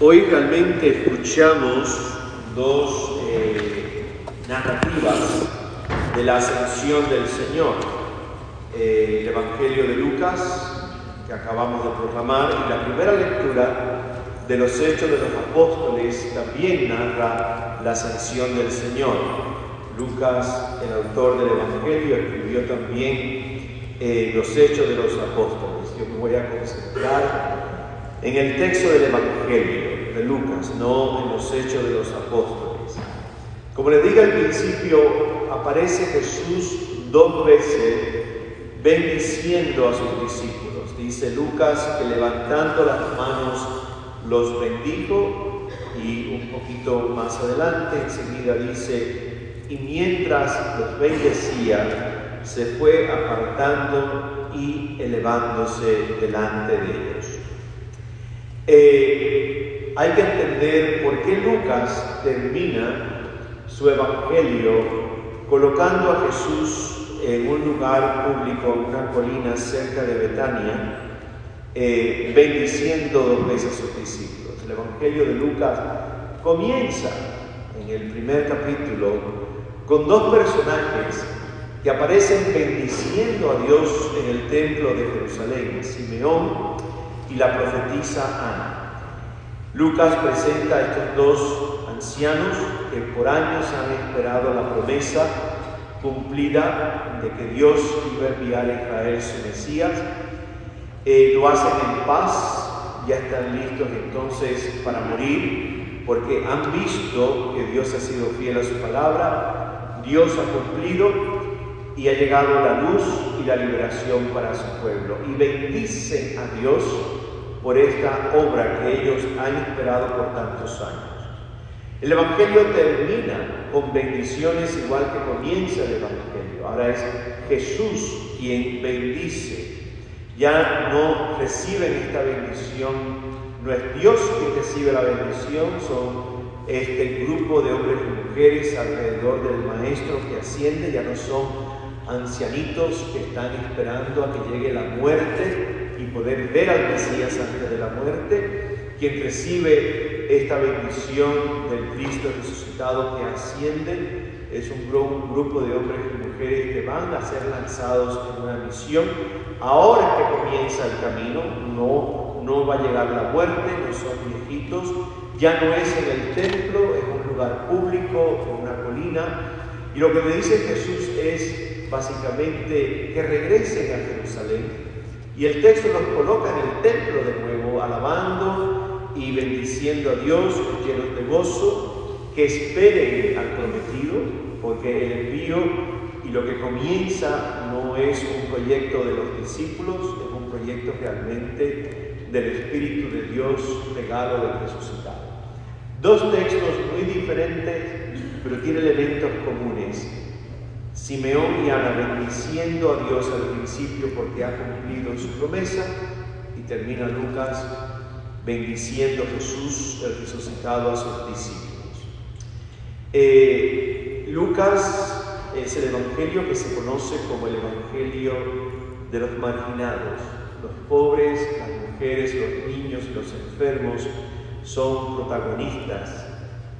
Hoy realmente escuchamos dos narrativas de la ascensión del Señor. El Evangelio de Lucas, que acabamos de proclamar, y la primera lectura de los Hechos de los Apóstoles también narra la ascensión del Señor. Lucas, el autor del Evangelio, escribió también los Hechos de los Apóstoles. Yo me voy a concentrar en el texto del Evangelio de Lucas, no en los Hechos de los Apóstoles. Como les dije al principio, aparece Jesús dos veces bendiciendo a sus discípulos. Dice Lucas que levantando las manos los bendijo, y un poquito más adelante enseguida dice: y mientras los bendecía, se fue apartando y elevándose delante de ellos. Hay que entender por qué Lucas termina su evangelio colocando a Jesús en un lugar público, en una colina cerca de Betania, bendiciendo dos veces a sus discípulos. El evangelio de Lucas comienza en el primer capítulo con dos personajes que aparecen bendiciendo a Dios en el templo de Jerusalén: Simeón y la profetisa Ana. Lucas presenta a estos dos ancianos que por años han esperado la promesa cumplida de que Dios iba a enviar a Israel su Mesías. Lo hacen en paz, ya están listos entonces para morir, porque han visto que Dios ha sido fiel a su palabra, Dios ha cumplido y ha llegado la luz y la liberación para su pueblo. Y bendicen a Dios por esta obra que ellos han esperado por tantos años. El Evangelio termina con bendiciones igual que comienza el Evangelio. Ahora es Jesús quien bendice. Ya no reciben esta bendición, no es Dios quien recibe la bendición, son este grupo de hombres y mujeres alrededor del Maestro que asciende. Ya no son ancianitos que están esperando a que llegue la muerte y poder ver al Mesías antes de la muerte. Quien recibe esta bendición del Cristo resucitado que asciende es un grupo de hombres y mujeres que van a ser lanzados en una misión. Ahora que comienza el camino, no va a llegar la muerte, no son viejitos, ya no es en el templo, es un lugar público, en una colina. Y lo que me dice Jesús es básicamente que regresen a Jerusalén. Y el texto nos coloca en el templo de nuevo, alabando y bendiciendo a Dios, llenos de gozo, que esperen al prometido, porque el envío y lo que comienza no es un proyecto de los discípulos, es un proyecto realmente del Espíritu de Dios, regalo del resucitado. Dos textos muy diferentes, pero tienen elementos comunes. Simeón y Ana bendiciendo a Dios al principio porque ha cumplido su promesa, y termina Lucas bendiciendo a Jesús, el resucitado, a sus discípulos. Lucas es el evangelio que se conoce como el evangelio de los marginados. Los pobres, las mujeres, los niños y los enfermos son protagonistas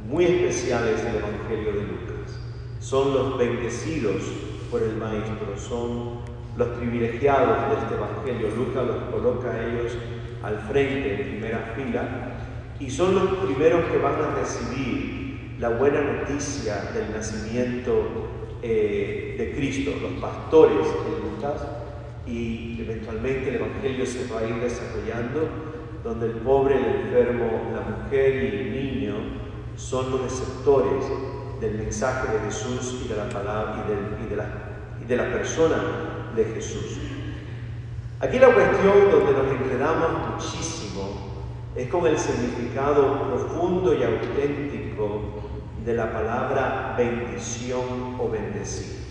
muy especiales del evangelio de Lucas. Son los bendecidos por el Maestro, son los privilegiados de este evangelio. Lucas los coloca a ellos al frente, en primera fila, y son los primeros que van a recibir la buena noticia del nacimiento de Cristo, los pastores de Lucas. Y eventualmente el evangelio se va a ir desarrollando, donde el pobre, el enfermo, la mujer y el niño son los receptores del mensaje de Jesús y de la palabra y de la persona de Jesús. Aquí la cuestión donde nos enredamos muchísimo es con el significado profundo y auténtico de la palabra bendición o bendecir.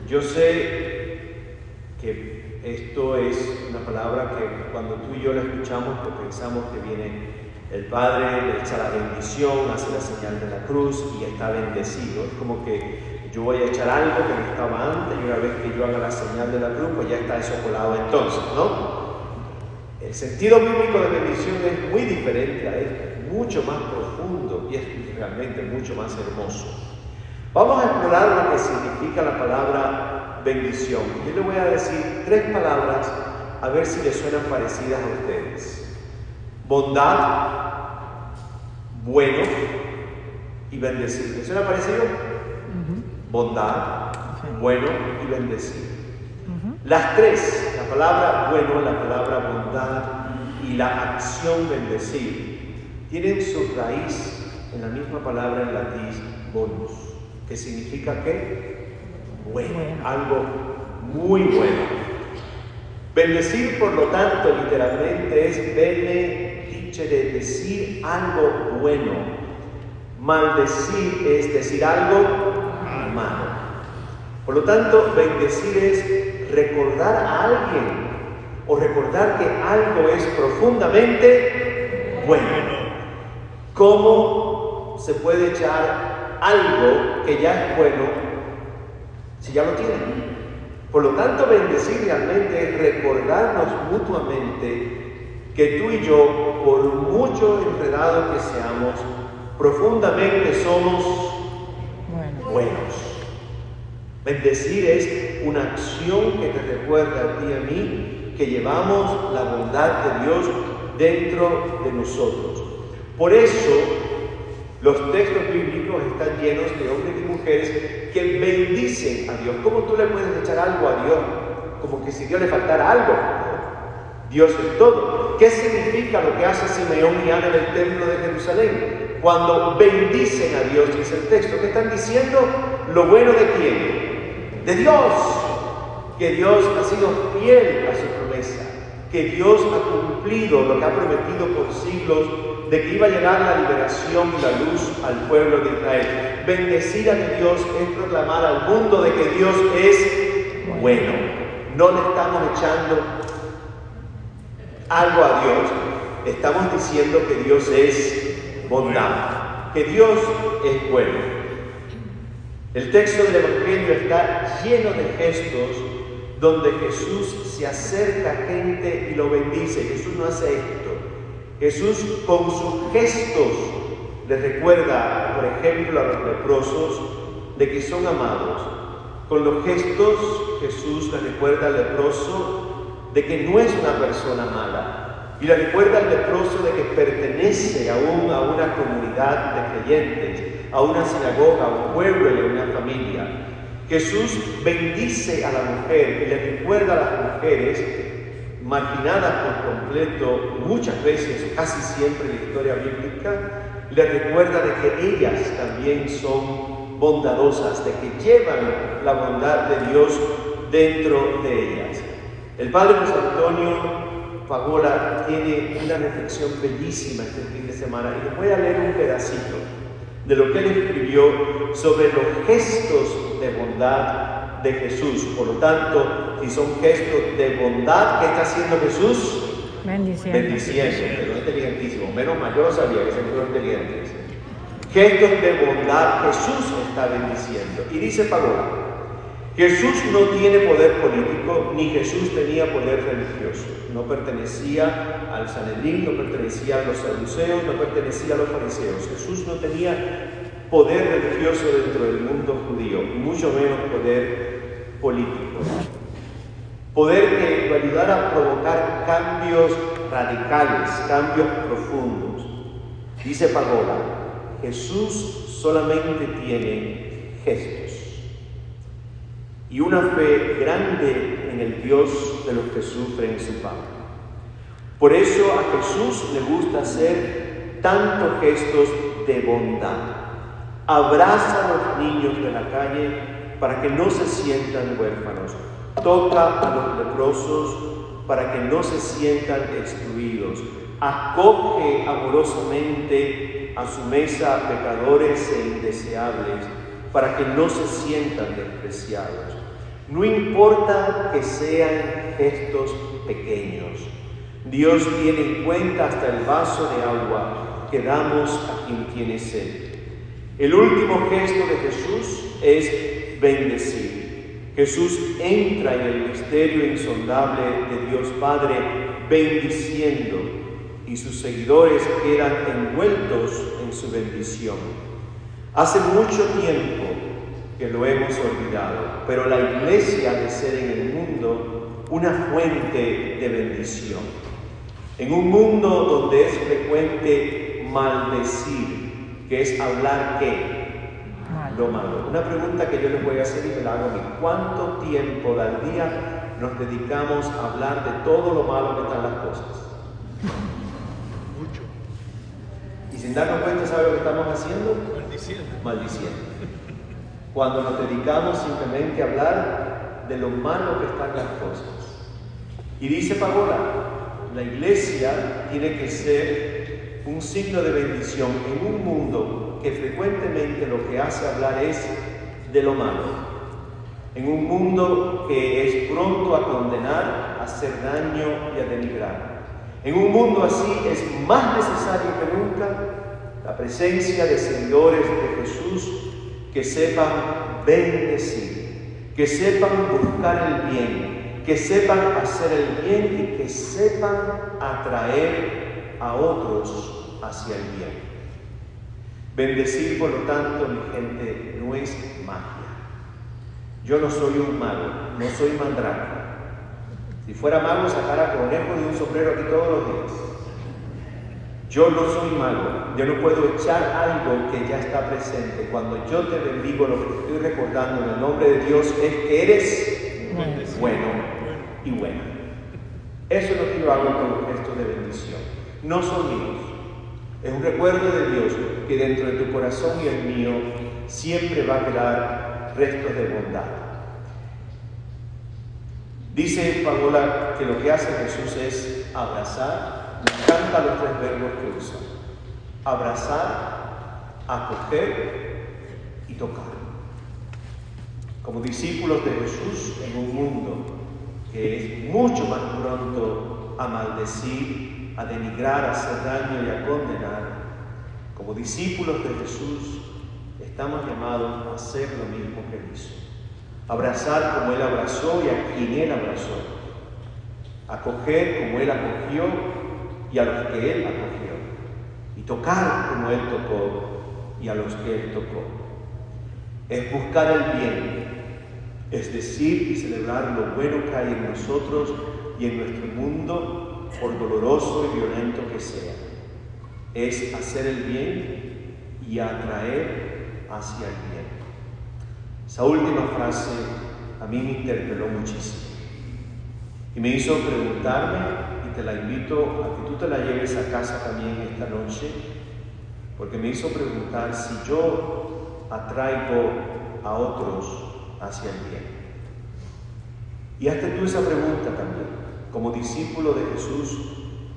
Yo sé que esto es una palabra que cuando tú y yo la escuchamos, pues pensamos que viene el Padre, le echa la bendición, hace la señal de la cruz y está bendecido. Es como que yo voy a echar algo que no estaba antes, y una vez que yo haga la señal de la cruz, pues ya está eso colado entonces, ¿no? El El sentido bíblico de bendición es muy diferente a este, mucho más profundo y es realmente mucho más hermoso. Vamos a explorar lo que significa la palabra bendición. Yo le voy a decir 3 palabras a ver si les suenan parecidas a ustedes. Bondad, bueno y bendecido. ¿Les suena parecido? Bondad, bueno y bendecido. Las 3, la palabra bueno, la palabra bondad y la acción bendecir, tienen su raíz en la misma palabra en latín bonus, que significa ¿qué? Bueno, algo muy bueno. Bendecir, por lo tanto, literalmente es benedicere, decir algo bueno. Maldecir es decir algo malo. Por lo tanto, bendecir es recordar a alguien o recordar que algo es profundamente bueno. ¿Cómo se puede echar algo que ya es bueno si ya lo tienen? Por lo tanto, bendecir realmente es recordarnos mutuamente que tú y yo, por mucho enredados que seamos, profundamente somos buenos. Bendecir es una acción que te recuerda a ti y a mí que llevamos la bondad de Dios dentro de nosotros. Por eso, los textos bíblicos están llenos de hombres y mujeres que bendicen a Dios. ¿Cómo tú le puedes echar algo a Dios? Como que si Dios le faltara algo. Dios es todo. ¿Qué significa lo que hace Simeón y Ana en el templo de Jerusalén? Cuando bendicen a Dios, dice el texto, ¿qué están diciendo? ¿Lo bueno de quién? De Dios. Que Dios ha sido fiel a su promesa. Que Dios ha cumplido lo que ha prometido por siglos, de que iba a llegar la liberación y la luz al pueblo de Israel. Bendecir a Dios es proclamar al mundo de que Dios es bueno. No le estamos echando algo a Dios, estamos diciendo que Dios es bondad, que Dios es bueno. El texto del Evangelio está lleno de gestos donde Jesús se acerca a gente y lo bendice. Jesús no hace esto. Jesús con sus gestos les recuerda, por ejemplo, a los leprosos de que son amados. Con los gestos Jesús les recuerda al leproso de que no es una persona mala. Y le recuerda al leproso de que pertenece aún a una comunidad de creyentes, a una sinagoga, a un pueblo y a una familia. Jesús bendice a la mujer y le recuerda a las mujeres marginadas por completo, muchas veces, casi siempre en la historia bíblica, le recuerda de que ellas también son bondadosas, de que llevan la bondad de Dios dentro de ellas. El padre José Antonio Fagola tiene una reflexión bellísima este fin de semana y les voy a leer un pedacito de lo que él escribió sobre los gestos de bondad de Jesús. Por lo tanto, si son gestos de bondad, ¿qué está haciendo Jesús? Bendiciendo. Bendiciendo, pero inteligentísimo, menos mal, yo lo sabía que se fueron inteligentes. Gestos de bondad, Jesús está bendiciendo. Y dice Fagola, Jesús no tiene poder político, ni Jesús tenía poder religioso. No pertenecía al Sanedrín, no pertenecía a los saduceos, no pertenecía a los fariseos. Jesús no tenía poder religioso dentro del mundo judío, y mucho menos poder político. Poder que lo ayudara a provocar cambios radicales, cambios profundos. Dice Fagola, Jesús solamente tiene gestos y una fe grande en el Dios de los que sufren su Padre. Por eso a Jesús le gusta hacer tantos gestos de bondad. Abraza a los niños de la calle para que no se sientan huérfanos. Toca a los leprosos para que no se sientan excluidos. Acoge amorosamente a su mesa pecadores e indeseables para que no se sientan despreciados. No importa que sean gestos pequeños, Dios tiene en cuenta hasta el vaso de agua que damos a quien tiene sed. El último gesto de Jesús es bendecir. Jesús entra en el misterio insondable de Dios Padre bendiciendo, y sus seguidores quedan envueltos en su bendición. Hace mucho tiempo que lo hemos olvidado, pero la iglesia ha de ser en el mundo una fuente de bendición. En un mundo donde es frecuente maldecir, que es hablar ¿qué? Lo malo. Una pregunta que yo les voy a hacer y me la hago a mí. ¿Cuánto tiempo al día nos dedicamos a hablar de todo lo malo que están las cosas? Mucho. Y sin darnos cuenta, ¿sabe lo que estamos haciendo? Maldiciendo. Maldiciendo. Cuando nos dedicamos simplemente a hablar de lo malo que están las cosas. Y dice Paola, la iglesia tiene que ser un signo de bendición en un mundo que frecuentemente lo que hace hablar es de lo malo. En un mundo que es pronto a condenar, a hacer daño y a denigrar. En un mundo así es más necesario que nunca la presencia de seguidores de Jesús que sepan bendecir, que sepan buscar el bien, que sepan hacer el bien y que sepan atraer a otros hacia el bien. Bendecir, por lo tanto, mi gente, no es magia. Yo no soy un mago, no soy mandrake. Si fuera mago, sacara conejo de un sombrero aquí todos los días. Yo no soy mago, yo no puedo echar algo que ya está presente. Cuando yo te bendigo, lo que te estoy recordando en el nombre de Dios es que eres bueno y buena. Eso es lo que yo hago con los gestos de bendición. No son míos. Es un recuerdo de Dios que dentro de tu corazón y el mío siempre va a quedar restos de bondad. Dice Paola que lo que hace Jesús es abrazar. Me encantan los tres verbos que usa: abrazar, acoger y tocar. Como discípulos de Jesús en un mundo que es mucho más pronto a maldecir, a denigrar, a hacer daño y a condenar, como discípulos de Jesús estamos llamados a hacer lo mismo que Él hizo. Abrazar como Él abrazó y a quien Él abrazó. Acoger como Él acogió y a los que Él acogió. Y tocar como Él tocó y a los que Él tocó. Es buscar el bien, es decir y celebrar lo bueno que hay en nosotros y en nuestro mundo, por doloroso y violento que sea. Es hacer el bien y atraer hacia el bien. Esa última frase a mí me interpeló muchísimo y me hizo preguntarme, y te la invito a que tú te la lleves a casa también esta noche, porque me hizo preguntar si yo atraigo a otros hacia el bien. Y hazte tú esa pregunta también, como discípulo de Jesús,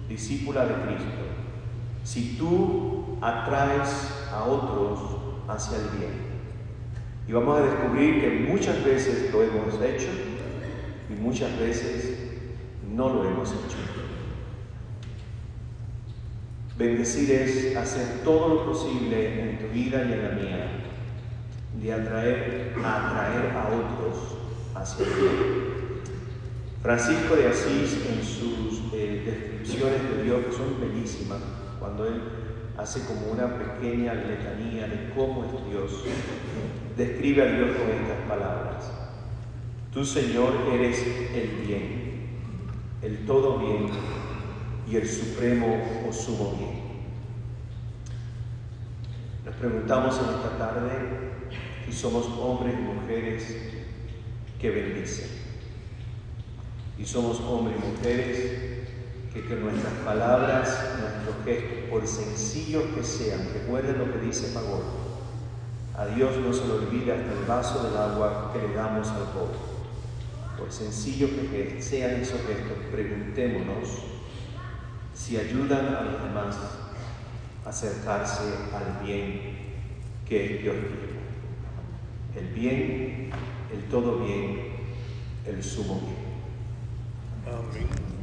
discípula de Cristo, si tú atraes a otros hacia el bien. Y vamos a descubrir que muchas veces lo hemos hecho y muchas veces no lo hemos hecho. Bendecir es hacer todo lo posible en tu vida y en la mía, de atraer a otros hacia el bien. Francisco de Asís, en sus descripciones de Dios, que son bellísimas, cuando él hace como una pequeña letanía de cómo es Dios, describe a Dios con estas palabras: tú, Señor, eres el bien, el todo bien y el supremo o sumo bien. Nos preguntamos en esta tarde si somos hombres y mujeres que bendicen. Y somos hombres y mujeres que nuestras palabras, nuestros gestos, por sencillos que sean, recuerden lo que dice Pagón: a Dios no se le olvida hasta el vaso del agua que le damos al pobre. Por sencillo que sean esos gestos, preguntémonos si ayudan a los demás a acercarse al bien que es Dios mismo. El bien, el todo bien, el sumo bien. Amén.